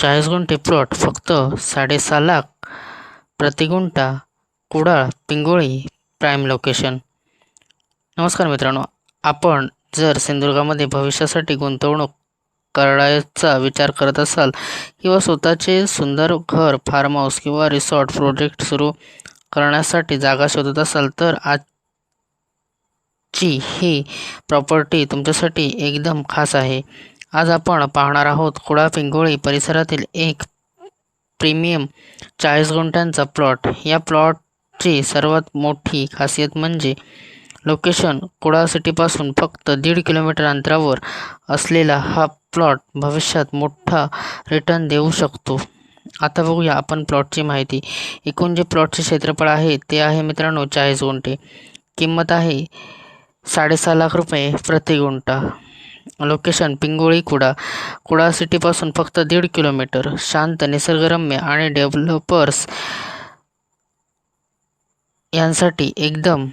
40 गुंठे प्लॉट फक्त 6.5 लाख प्रति गुंठा, कुडाळ पिंगोळी प्राईम लोकेशन. नमस्कार मित्रांनो, आपण जर सिंधुदुर्गामध्ये भविष्यासाठी गुंतवणूक करायचा विचार करत असाल किंवा स्वतःचे सुंदर घर, फार्म हाऊस किंवा रिसॉर्ट प्रोजेक्ट सुरू करण्यासाठी जागा शोधत असाल तर आजची ही प्रॉपर्टी तुमच्यासाठी एकदम खास आहे. आज आपण पाहणार आहोत कुडाळ पिंगोळी परिसरातील एक प्रीमियम 40 गुंठ्यांचा प्लॉट. या प्लॉटची सर्वात मोठी खासियत म्हणजे लोकेशन. कुडाळ सिटीपासून फक्त 1.5 किलोमीटर अंतरावर असलेला हा प्लॉट भविष्यात मोठा रिटर्न देऊ शकतो. आता बघूया आपण प्लॉटची माहिती. एकूण जे प्लॉटचे क्षेत्रफळ आहे ते आहे मित्रांनो 40 गुंठे. किंमत आहे 6.5 लाख रुपये प्रति गुंठा. लोकेशन पिंगोळी कुडाळ. कुडाळ सिटीपासून फक्त 1.5 किलोमीटर. शांत, निसर्गरम्य आणि डेव्हलपर्स यांसाठी एकदम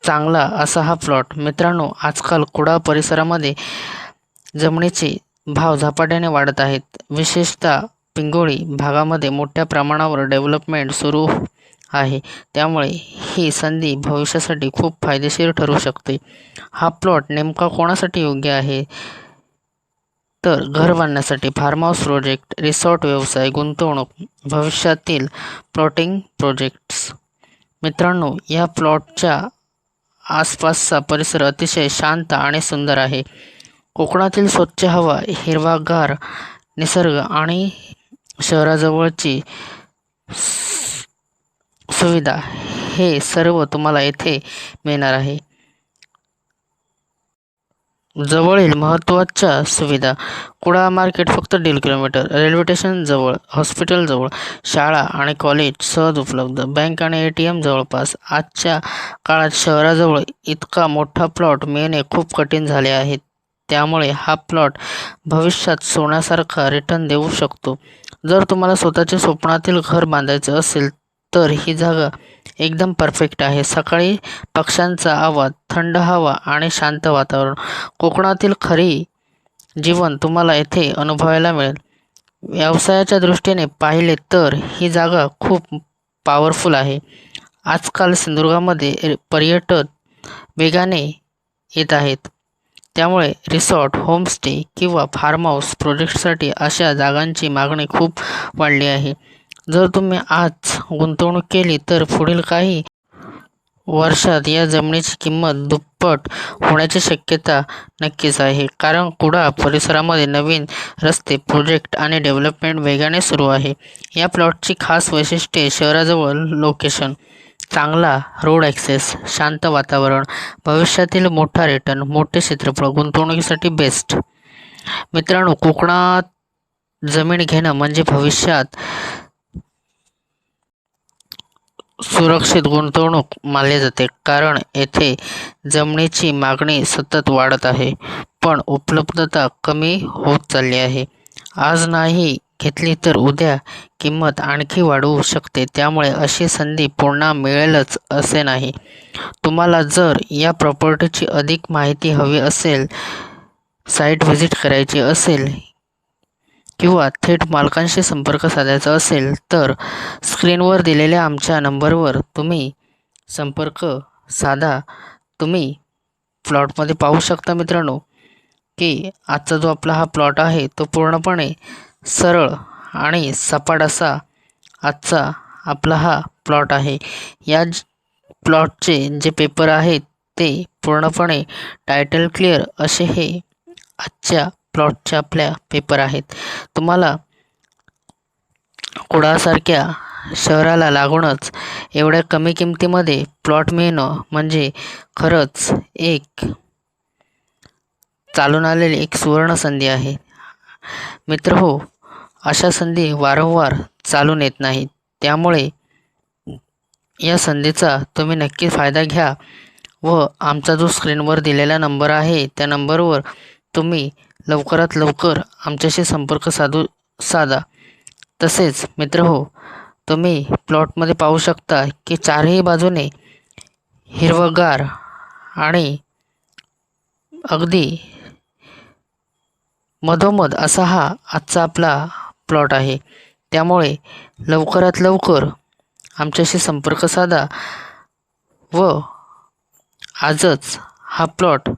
चांगला असा हा प्लॉट. मित्रांनो, आजकाल कुडाळ परिसरामध्ये जमिनीचे भाव झपाट्याने वाढत आहेत. विशेषतः पिंगोळी भागामध्ये मोठ्या प्रमाणावर डेव्हलपमेंट सुरू आहे. त्यामुळे ही संधी भविष्यासाठी खूप फायदेशीर ठरू शकते. हा प्लॉट नेमका कोणासाठी योग्य आहे तर घर बांधण्यासाठी, फार्म हाऊस प्रोजेक्ट, रिसॉर्ट व्यवसाय, गुंतवणूक, भविष्यातील प्लॉटिंग प्रोजेक्ट्स. मित्रांनो, या प्लॉटच्या आसपासचा परिसर अतिशय शांत आणि सुंदर आहे. कोकणातील स्वच्छ हवा, हिरवागार निसर्ग आणि शहराजवळची सुविधा हे सर्व तुम्हाला येथे मिळणार आहे. जवळील महत्त्वाच्या सुविधा. कुडाळ मार्केट फक्त 1.5 किलोमीटर. रेल्वे स्टेशन जवळ, हॉस्पिटल जवळ, शाळा आणि कॉलेज सहज उपलब्ध, बँक आणि ATM जवळपास. आजच्या काळात शहराजवळ इतका मोठा प्लॉट मिळणे खूप कठीण झाले आहे. त्यामुळे हा प्लॉट भविष्यात सोन्यासारखा रिटर्न देऊ शकतो. जर तुम्हाला स्वतःचे स्वप्नातील घर बांधायचे असेल तर ही जागा एकदम परफेक्ट आहे. सकाळी पक्ष्यांचा आवाज, थंड हवा आणि शांत वातावरण. कोकणातील खरी जीवन तुम्हाला येथे अनुभवायला मिळेल. व्यवसायाच्या दृष्टीने पाहिले तर ही जागा खूप पॉवरफुल आहे. आजकाल सिंधुदुर्गामध्ये पर्यटन वेगाने येत आहेत. त्यामुळे रिसॉर्ट, होमस्टे किंवा फार्म हाऊस प्रोजेक्टसाठी अशा जागांची मागणी खूप वाढली आहे. जर तुम्ही आज गुंतवणूक केली तर पुढील काही वर्षात या जमिनीची किंमत दुप्पट होण्याची शक्यता नक्कीच आहे. कारण कुडाळ परिसरामध्ये नवीन रस्ते, प्रोजेक्ट आणि डेव्हलपमेंट वेगाने सुरू आहे. या प्लॉटची खास वैशिष्ट्ये. शहराजवळ लोकेशन, चांगला रोड ॲक्सेस, शांत वातावरण, भविष्यातील मोठा रिटर्न, मोठे क्षेत्रफळ, गुंतवणुकीसाठी बेस्ट. मित्रांनो, कोकणात जमीन घेणं म्हणजे भविष्यात सुरक्षित गुंतवणूक मानले जाते. कारण येथे जमिनीची मागणी सतत वाढत आहे पण उपलब्धता कमी होत चालली आहे. आज नाही घेतली तर उद्या किंमत आणखी वाढू शकते. त्यामुळे अशी संधी पुन्हा मिळेलच असे नाही. तुम्हाला जर या प्रॉपर्टीची अधिक माहिती हवी असेल, साईट व्हिजिट करायची असेल किंवा थेट मालकांशी संपर्क साधायचा असेल तर स्क्रीनवर दिलेल्या आमच्या नंबरवर तुम्ही संपर्क साधा. तुम्ही प्लॉटमध्ये पाहू शकता मित्रांनो की आजचा जो आपला हा प्लॉट आहे तो पूर्णपणे सरळ आणि सपाट असा आजचा आपला हा प्लॉट आहे. या प्लॉटचे जे पेपर आहेत ते पूर्णपणे टायटल क्लिअर असे हे आजच्या प्लॉटचे आपल्या पेपर आहेत. तुम्हाला कुडाळसारख्या शहराला लागूनच एवढ्या कमी किमतीमध्ये प्लॉट मिळणं म्हणजे खरंच एक चालून आलेली एक सुवर्ण संधी आहे. मित्रहो, अशा संधी वारंवार चालून येत नाहीत. त्यामुळे या संधीचा तुम्ही नक्की फायदा घ्या व आमचा जो स्क्रीनवर दिलेला नंबर आहे त्या नंबरवर तुम्ही लवकरात लवकर आमच्याशी संपर्क साधा. तसेच मित्रहो, तुम्ही प्लॉटमध्ये पाहू शकता की चारही बाजूने हिरवगार आणि अगदी मधोमध असा हा आजचा आपला प्लॉट आहे. त्यामुळे लवकरात लवकर आमच्याशी संपर्क साधा व आजच हा प्लॉट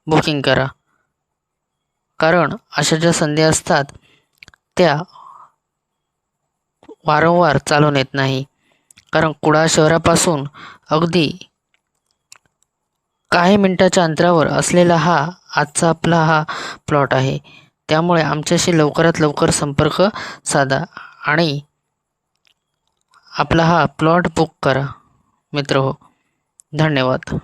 बुकिंग करा. कारण अशा ज्या संधी असतात त्या वारंवार चालून येत नाही. कारण कुडाळ शहरापासून अगदी काही मिनिटाच्या अंतरावर असलेला हा आजचा आपला हा प्लॉट आहे. त्यामुळे आमच्याशी लवकरात लवकर संपर्क साधा आणि आपला हा प्लॉट बुक करा मित्रहो. धन्यवाद.